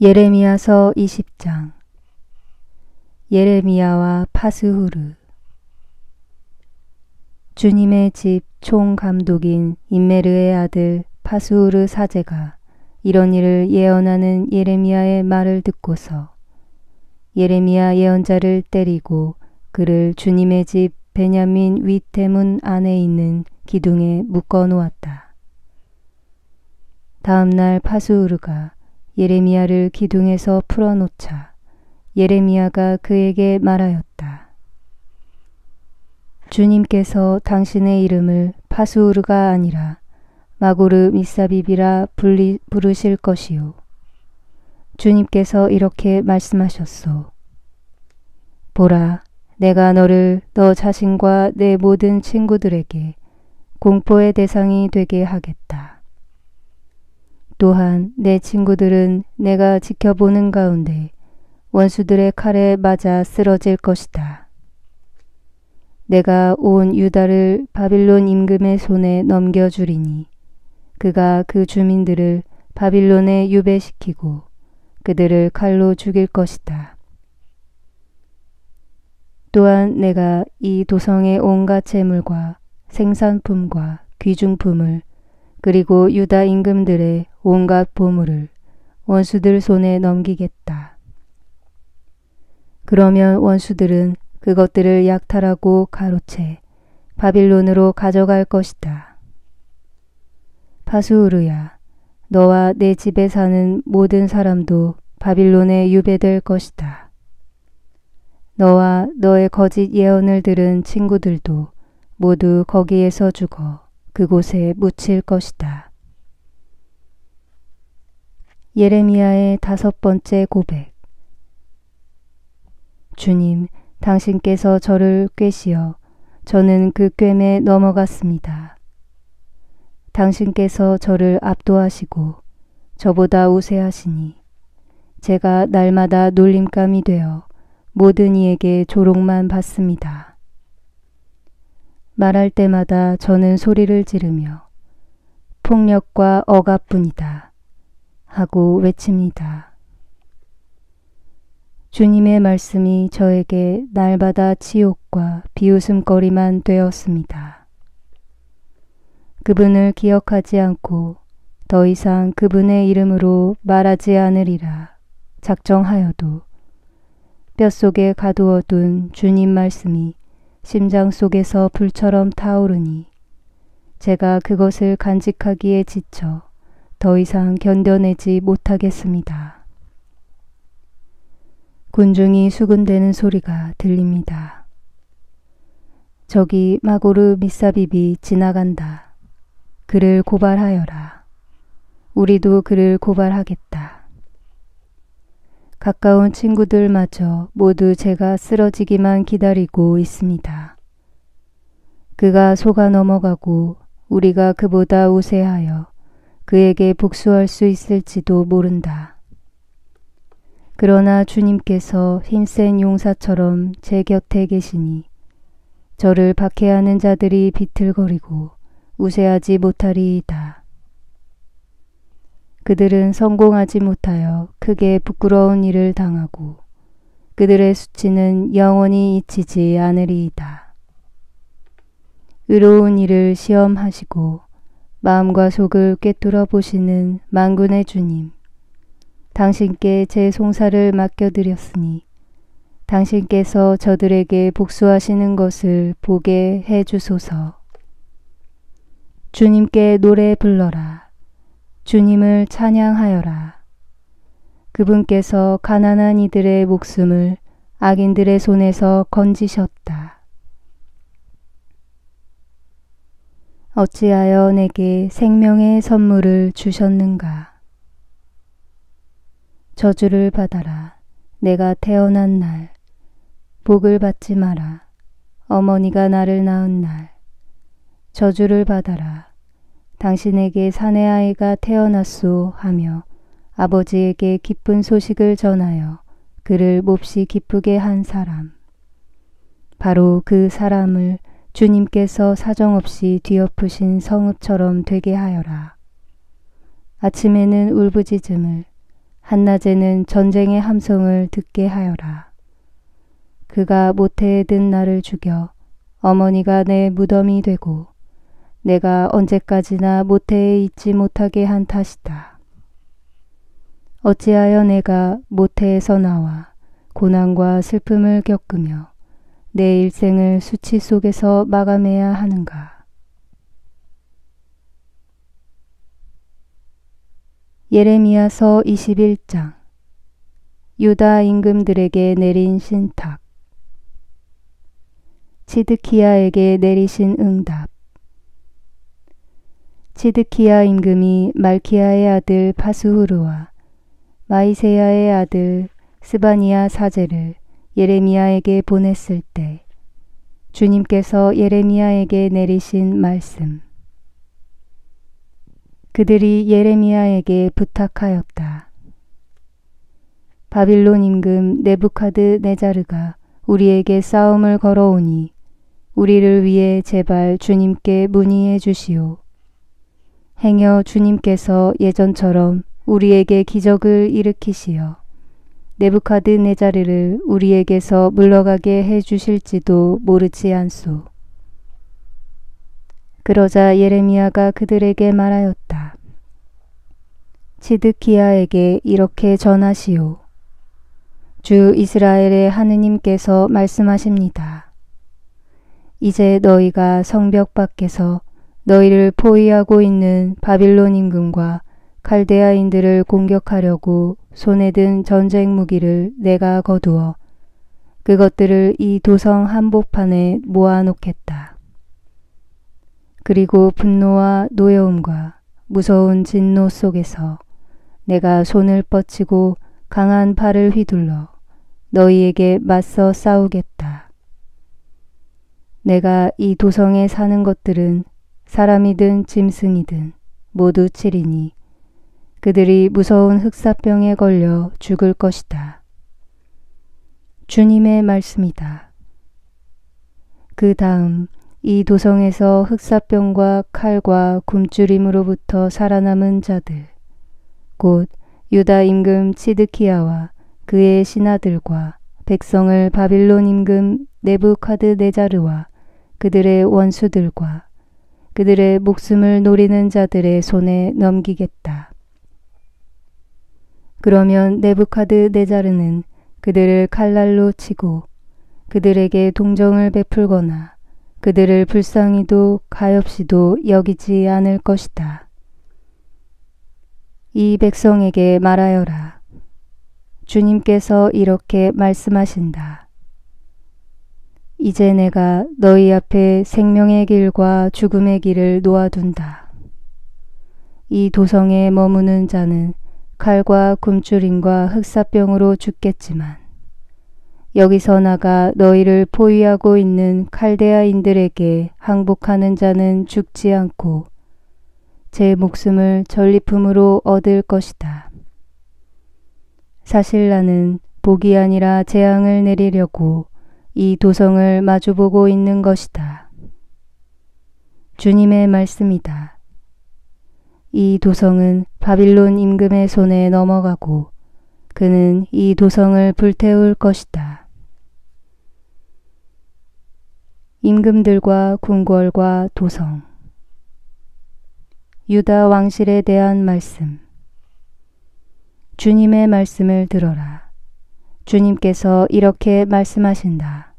예레미야서 20장. 예레미야와 파스후르. 주님의 집 총감독인 임메르의 아들 파스후르 사제가 이런 일을 예언하는 예레미야의 말을 듣고서 예레미야 예언자를 때리고 그를 주님의 집 베냐민 윗대문 안에 있는 기둥에 묶어 놓았다. 다음 날 파스후르가 예레미야를 기둥에서 풀어놓자 예레미야가 그에게 말하였다. 주님께서 당신의 이름을 파스후르가 아니라 마고르 미사빕이라 부르실 것이요. 주님께서 이렇게 말씀하셨소. 보라, 내가 너를 너 자신과 내 모든 친구들에게 공포의 대상이 되게 하겠다. 또한 내 친구들은 내가 지켜보는 가운데 원수들의 칼에 맞아 쓰러질 것이다. 내가 온 유다를 바빌론 임금의 손에 넘겨주리니 그가 그 주민들을 바빌론에 유배시키고 그들을 칼로 죽일 것이다. 또한 내가 이 도성의 온갖 재물과 생산품과 귀중품을 그리고 유다 임금들의 온갖 보물을 원수들 손에 넘기겠다. 그러면 원수들은 그것들을 약탈하고 가로채 바빌론으로 가져갈 것이다. 파스후르야, 너와 내 집에 사는 모든 사람도 바빌론에 유배될 것이다. 너와 너의 거짓 예언을 들은 친구들도 모두 거기에서 죽어 그곳에 묻힐 것이다. 예레미야의 5번째 고백. 주님, 당신께서 저를 꿰시어 저는 그 꿰매 넘어갔습니다. 당신께서 저를 압도하시고 저보다 우세하시니 제가 날마다 놀림감이 되어 모든 이에게 조롱만 받습니다. 말할 때마다 저는 소리를 지르며 폭력과 억압뿐이다 하고 외칩니다. 주님의 말씀이 저에게 날마다 치욕과 비웃음거리만 되었습니다. 그분을 기억하지 않고 더 이상 그분의 이름으로 말하지 않으리라 작정하여도 뼛속에 가두어둔 주님 말씀이 심장 속에서 불처럼 타오르니 제가 그것을 간직하기에 지쳐 더 이상 견뎌내지 못하겠습니다. 군중이 수군대는 소리가 들립니다. 저기 마고르 미사빕이 지나간다. 그를 고발하여라. 우리도 그를 고발하겠다. 가까운 친구들마저 모두 제가 쓰러지기만 기다리고 있습니다. 그가 속아 넘어가고 우리가 그보다 우세하여 그에게 복수할 수 있을지도 모른다. 그러나 주님께서 힘센 용사처럼 제 곁에 계시니 저를 박해하는 자들이 비틀거리고 우세하지 못하리이다. 그들은 성공하지 못하여 크게 부끄러운 일을 당하고 그들의 수치는 영원히 잊히지 않으리이다. 의로운 일을 시험하시고 마음과 속을 꿰뚫어 보시는 만군의 주님, 당신께 제 송사를 맡겨드렸으니 당신께서 저들에게 복수하시는 것을 보게 해주소서. 주님께 노래 불러라. 주님을 찬양하여라. 그분께서 가난한 이들의 목숨을 악인들의 손에서 건지셨다. 어찌하여 내게 생명의 선물을 주셨는가? 저주를 받아라. 내가 태어난 날. 복을 받지 마라. 어머니가 나를 낳은 날. 저주를 받아라. 당신에게 사내아이가 태어났소 하며 아버지에게 기쁜 소식을 전하여 그를 몹시 기쁘게 한 사람. 바로 그 사람을 주님께서 사정없이 뒤엎으신 성읍처럼 되게 하여라. 아침에는 울부짖음을, 한낮에는 전쟁의 함성을 듣게 하여라. 그가 모태에 든 나를 죽여 어머니가 내 무덤이 되고 내가 언제까지나 모태에 있지 못하게 한 탓이다. 어찌하여 내가 모태에서 나와 고난과 슬픔을 겪으며 내 일생을 수치 속에서 마감해야 하는가. 예레미야서 21장. 유다 임금들에게 내린 신탁. 치드키야에게 내리신 응답. 치드키야 임금이 말키야의 아들 파스후르와 마이세야의 아들 스바니야 사제를 예레미야에게 보냈을 때 주님께서 예레미야에게 내리신 말씀. 그들이 예레미야에게 부탁하였다. 바빌론 임금 네부카드네자르가 우리에게 싸움을 걸어오니 우리를 위해 제발 주님께 문의해 주시오. 행여 주님께서 예전처럼 우리에게 기적을 일으키시어 네부카드네자르를 우리에게서 물러가게 해 주실지도 모르지 않소. 그러자 예레미야가 그들에게 말하였다. 치드키야에게 이렇게 전하시오. 주 이스라엘의 하느님께서 말씀하십니다. 이제 너희가 성벽 밖에서 너희를 포위하고 있는 바빌론 임금과 칼데아인들을 공격하려고 손에 든 전쟁 무기를 내가 거두어 그것들을 이 도성 한복판에 모아놓겠다. 그리고 분노와 노여움과 무서운 진노 속에서 내가 손을 뻗치고 강한 팔을 휘둘러 너희에게 맞서 싸우겠다. 내가 이 도성에 사는 것들은 사람이든 짐승이든 모두 치리니 그들이 무서운 흑사병에 걸려 죽을 것이다. 주님의 말씀이다. 그 다음 이 도성에서 흑사병과 칼과 굶주림으로부터 살아남은 자들, 곧 유다 임금 치드키야와 그의 신하들과 백성을 바빌론 임금 네부카드네자르와 그들의 원수들과 그들의 목숨을 노리는 자들의 손에 넘기겠다. 그러면 네부카드네자르는 그들을 칼날로 치고 그들에게 동정을 베풀거나 그들을 불쌍히도 가엾이도 여기지 않을 것이다. 이 백성에게 말하여라. 주님께서 이렇게 말씀하신다. 이제 내가 너희 앞에 생명의 길과 죽음의 길을 놓아둔다. 이 도성에 머무는 자는 칼과 굶주림과 흑사병으로 죽겠지만 여기서 나가 너희를 포위하고 있는 칼데아인들에게 항복하는 자는 죽지 않고 제 목숨을 전리품으로 얻을 것이다. 사실 나는 복이 아니라 재앙을 내리려고 이 도성을 마주보고 있는 것이다. 주님의 말씀이다. 이 도성은 바빌론 임금의 손에 넘어가고 그는 이 도성을 불태울 것이다. 임금들과 궁궐과 도성. 유다 왕실에 대한 말씀. 주님의 말씀을 들어라. 주님께서 이렇게 말씀하신다.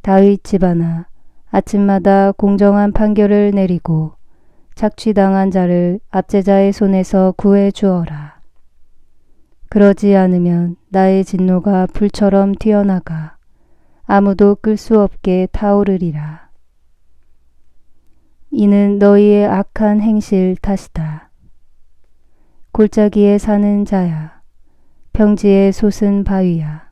다윗 집안아, 아침마다 공정한 판결을 내리고 착취당한 자를 압제자의 손에서 구해 주어라. 그러지 않으면 나의 진노가 불처럼 튀어나가 아무도 끌 수 없게 타오르리라. 이는 너희의 악한 행실 탓이다. 골짜기에 사는 자야, 평지에 솟은 바위야.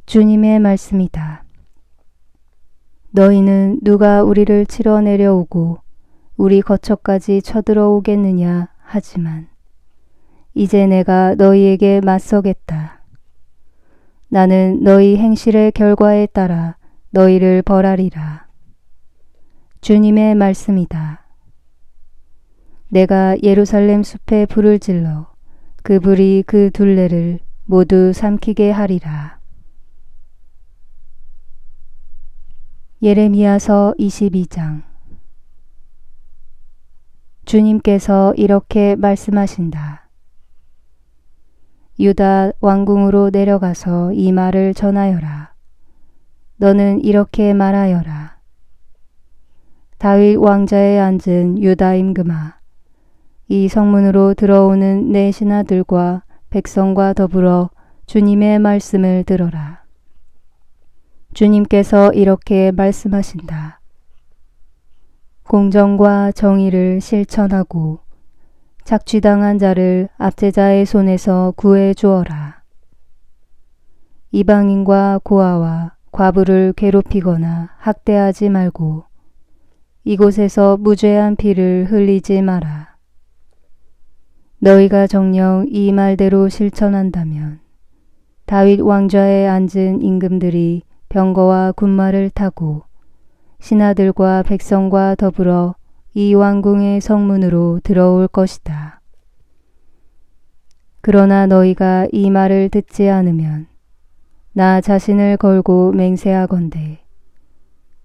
주님의 말씀이다. 너희는 누가 우리를 치러 내려오고 우리 거처까지 쳐들어오겠느냐 하지만 이제 내가 너희에게 맞서겠다. 나는 너희 행실의 결과에 따라 너희를 벌하리라. 주님의 말씀이다. 내가 예루살렘 숲에 불을 질러 그 불이 그 둘레를 모두 삼키게 하리라. 예레미야서 22장. 주님께서 이렇게 말씀하신다. 유다 왕궁으로 내려가서 이 말을 전하여라. 너는 이렇게 말하여라. 다윗 왕자에 앉은 유다 임금아, 이 성문으로 들어오는 내 신하들과 백성과 더불어 주님의 말씀을 들어라. 주님께서 이렇게 말씀하신다. 공정과 정의를 실천하고 착취당한 자를 압제자의 손에서 구해 주어라. 이방인과 고아와 과부를 괴롭히거나 학대하지 말고 이곳에서 무죄한 피를 흘리지 마라. 너희가 정녕 이 말대로 실천한다면 다윗 왕좌에 앉은 임금들이 병거와 군마를 타고 신하들과 백성과 더불어 이 왕궁의 성문으로 들어올 것이다. 그러나 너희가 이 말을 듣지 않으면 나 자신을 걸고 맹세하건대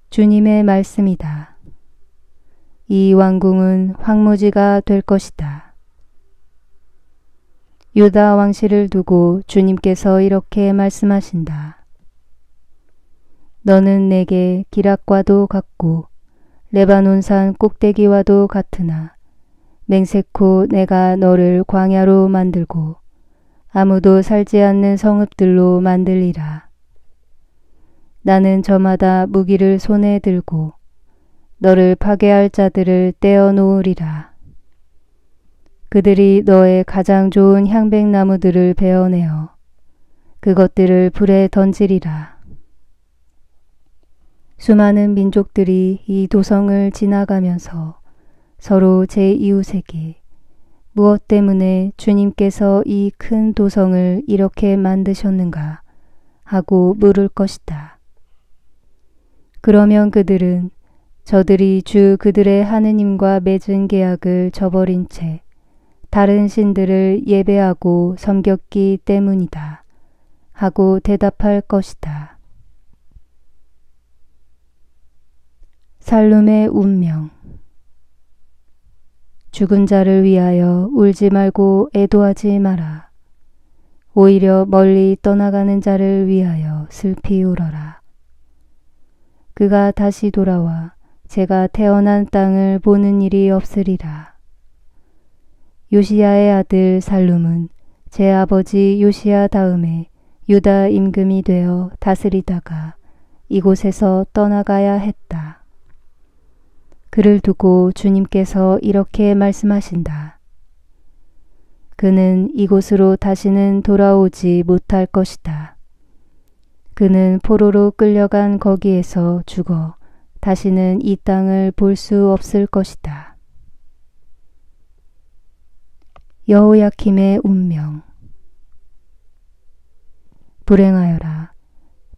주님의 말씀이다. 이 왕궁은 황무지가 될 것이다. 유다 왕실을 두고 주님께서 이렇게 말씀하신다. 너는 내게 기락과도 같고 레바논산 꼭대기와도 같으나 맹세코 내가 너를 광야로 만들고 아무도 살지 않는 성읍들로 만들리라. 나는 저마다 무기를 손에 들고 너를 파괴할 자들을 떼어 놓으리라. 그들이 너의 가장 좋은 향백나무들을 베어내어 그것들을 불에 던지리라. 수많은 민족들이 이 도성을 지나가면서 서로 제 이웃에게 무엇 때문에 주님께서 이 큰 도성을 이렇게 만드셨는가 하고 물을 것이다. 그러면 그들은 저들이 주 그들의 하느님과 맺은 계약을 저버린 채 다른 신들을 예배하고 섬겼기 때문이다 하고 대답할 것이다. 살룸의 운명. 죽은 자를 위하여 울지 말고 애도하지 마라. 오히려 멀리 떠나가는 자를 위하여 슬피 울어라. 그가 다시 돌아와 제가 태어난 땅을 보는 일이 없으리라. 요시야의 아들 살룸은 제 아버지 요시야 다음에 유다 임금이 되어 다스리다가 이곳에서 떠나가야 했다. 그를 두고 주님께서 이렇게 말씀하신다. 그는 이곳으로 다시는 돌아오지 못할 것이다. 그는 포로로 끌려간 거기에서 죽어 다시는 이 땅을 볼 수 없을 것이다. 여호야킴의 운명. 불행하여라.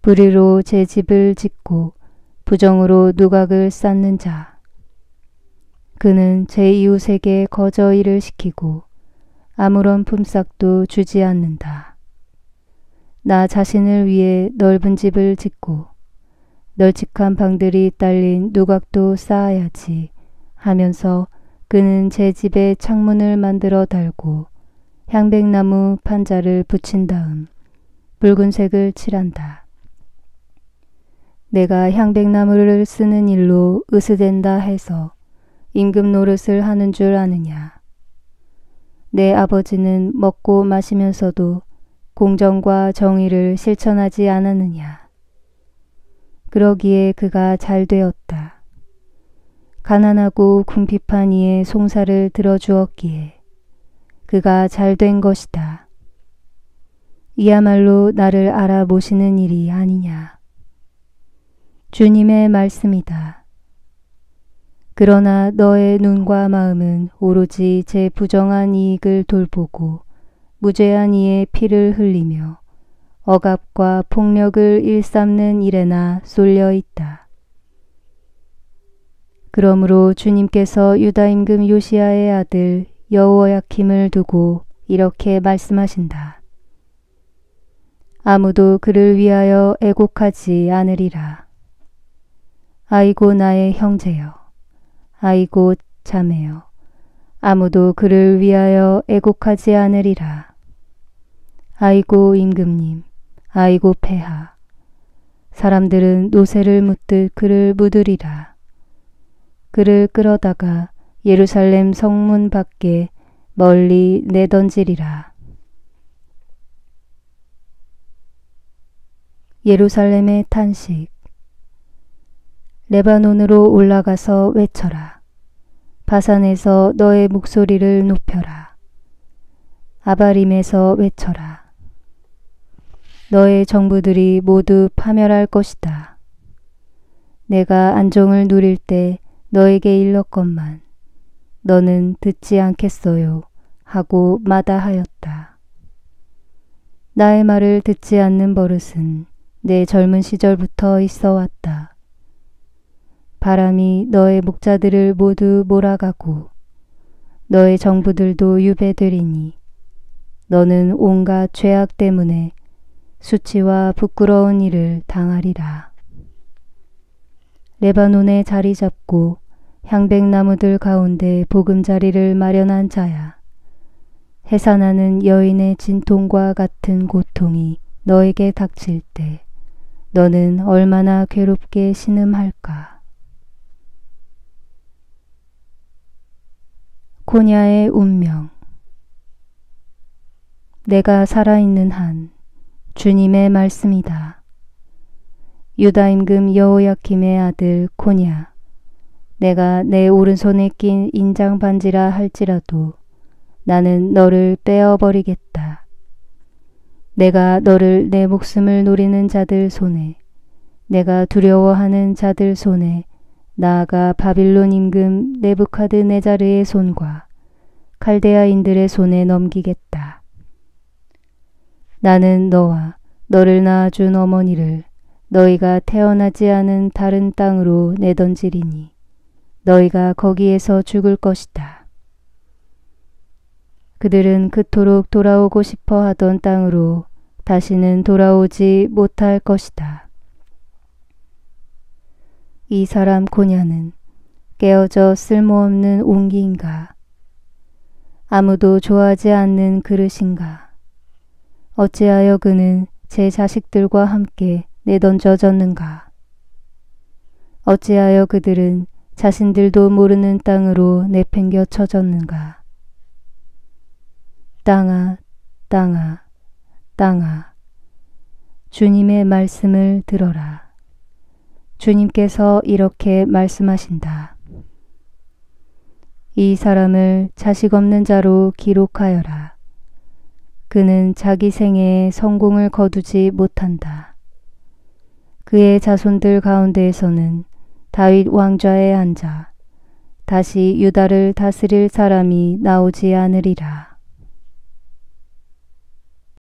불의로 제 집을 짓고 부정으로 누각을 쌓는 자. 그는 제 이웃에게 거저 일을 시키고 아무런 품삯도 주지 않는다. 나 자신을 위해 넓은 집을 짓고 널찍한 방들이 딸린 누각도 쌓아야지 하면서 그는 제 집에 창문을 만들어 달고 향백나무 판자를 붙인 다음 붉은색을 칠한다. 내가 향백나무를 쓰는 일로 으스댄다 해서 임금 노릇을 하는 줄 아느냐. 내 아버지는 먹고 마시면서도 공정과 정의를 실천하지 않았느냐. 그러기에 그가 잘 되었다. 가난하고 궁핍한 이의 송사를 들어주었기에 그가 잘 된 것이다. 이야말로 나를 알아보시는 일이 아니냐. 주님의 말씀이다. 그러나 너의 눈과 마음은 오로지 제 부정한 이익을 돌보고 무죄한 이의 피를 흘리며 억압과 폭력을 일삼는 일에나 쏠려 있다. 그러므로 주님께서 유다 임금 요시야의 아들 여호야킴을 두고 이렇게 말씀하신다. 아무도 그를 위하여 애곡하지 않으리라. 아이고 나의 형제여, 아이고 자매여, 아무도 그를 위하여 애곡하지 않으리라. 아이고 임금님, 아이고 폐하, 사람들은 노새를 묻듯 그를 묻으리라. 그를 끌어다가 예루살렘 성문 밖에 멀리 내던지리라. 예루살렘의 탄식. 레바논으로 올라가서 외쳐라. 바산에서 너의 목소리를 높여라. 아바림에서 외쳐라. 너의 정부들이 모두 파멸할 것이다. 내가 안정을 누릴 때 너에게 일렀건만 너는 듣지 않겠어요 하고 마다하였다. 나의 말을 듣지 않는 버릇은 내 젊은 시절부터 있어 왔다. 바람이 너의 목자들을 모두 몰아가고 너의 정부들도 유배되리니 너는 온갖 죄악 때문에 수치와 부끄러운 일을 당하리라. 레바논에 자리 잡고 향백나무들 가운데 보금자리를 마련한 자야. 해산하는 여인의 진통과 같은 고통이 너에게 닥칠 때 너는 얼마나 괴롭게 신음할까. 고냐의 운명. 내가 살아있는 한 주님의 말씀이다. 유다 임금 여호야킴의 아들 고냐, 내가 내 오른손에 낀 인장 반지라 할지라도 나는 너를 빼어버리겠다. 내가 너를 내 목숨을 노리는 자들 손에, 내가 두려워하는 자들 손에, 나아가 바빌론 임금 네부카드네자르의 손과 칼데아인들의 손에 넘기겠다. 나는 너와 너를 낳아준 어머니를 너희가 태어나지 않은 다른 땅으로 내던지리니 너희가 거기에서 죽을 것이다. 그들은 그토록 돌아오고 싶어 하던 땅으로 다시는 돌아오지 못할 것이다. 이 사람 고냐는 깨어져 쓸모없는 옹기인가? 아무도 좋아하지 않는 그릇인가? 어찌하여 그는 제 자식들과 함께 내던져졌는가? 어찌하여 그들은 자신들도 모르는 땅으로 내팽겨 쳐졌는가? 땅아, 땅아, 땅아, 주님의 말씀을 들어라. 주님께서 이렇게 말씀하신다. 이 사람을 자식 없는 자로 기록하여라. 그는 자기 생애에 성공을 거두지 못한다. 그의 자손들 가운데에서는 다윗 왕좌에 앉아 다시 유다를 다스릴 사람이 나오지 않으리라.